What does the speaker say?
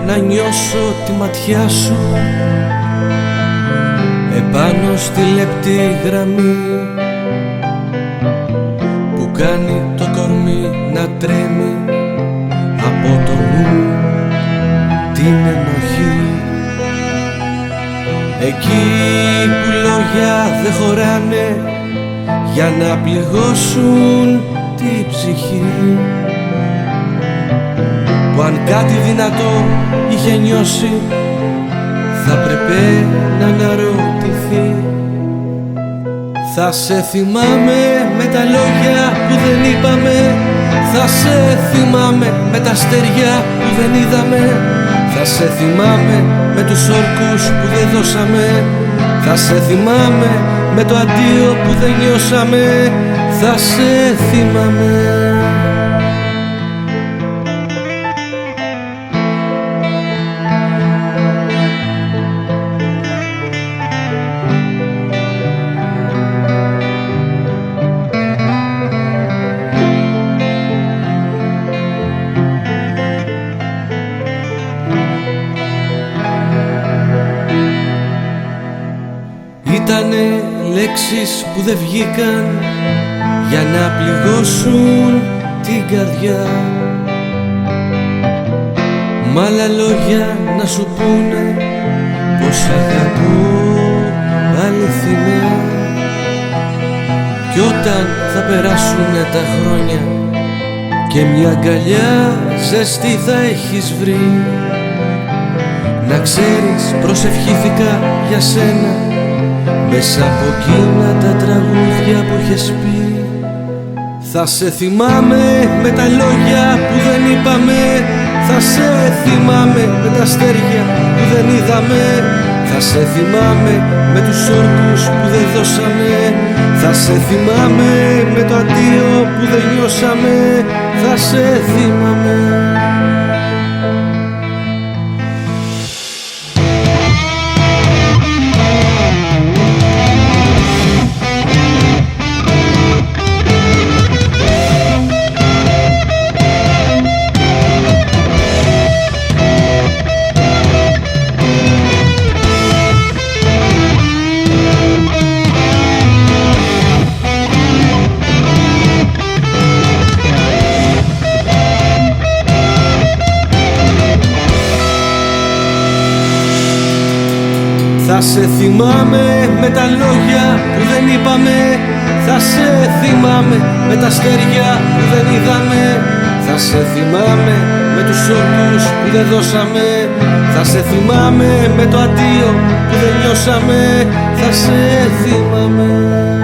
να νιώσω τη ματιά σου επάνω στη λεπτή γραμμή που κάνει το κορμί να τρέμει από το νου την ενοχή. Εκεί που λόγια δεν χωράνε για να πληγώσουν τη ψυχή, που αν κάτι δυνατό είχε νιώσει θα πρέπει να αναρωτηθεί. Θα σε θυμάμαι με τα λόγια που δεν είπαμε, θα σε θυμάμαι με τα αστέρια που δεν είδαμε, θα σε θυμάμαι με τους όρκους που δεν δώσαμε, θα σε θυμάμαι με το αντίο που δεν νιώσαμε, θα σε θυμάμαι. Ήτανε λέξεις που δεν βγήκαν για να πληγώσουν την καρδιά, μ' άλλα λόγια να σου πούνε πως αγαπώ αληθινά. Κι όταν θα περάσουνε τα χρόνια και μια αγκαλιά ζεστή θα έχεις βρει, να ξέρεις προσευχήθηκα για σένα μέσα από εκείνα τα τραγούδια που είχες πει. Θα σε θυμάμαι με τα λόγια που δεν είπαμε, θα σε θυμάμαι με τα αστέρια που δεν είδαμε, θα σε θυμάμαι με τους όρκους που δεν δώσαμε, θα σε θυμάμαι με το αντίο που δεν νιώσαμε, θα σε θυμάμαι. Θα σε θυμάμαι με τα λόγια που δεν είπαμε, θα σε θυμάμαι με τα αστέρια που δεν είδαμε, θα σε θυμάμαι με τους όρκους που δεν δώσαμε, θα σε θυμάμαι με το αντίο που δεν νιώσαμε, θα σε θυμάμαι.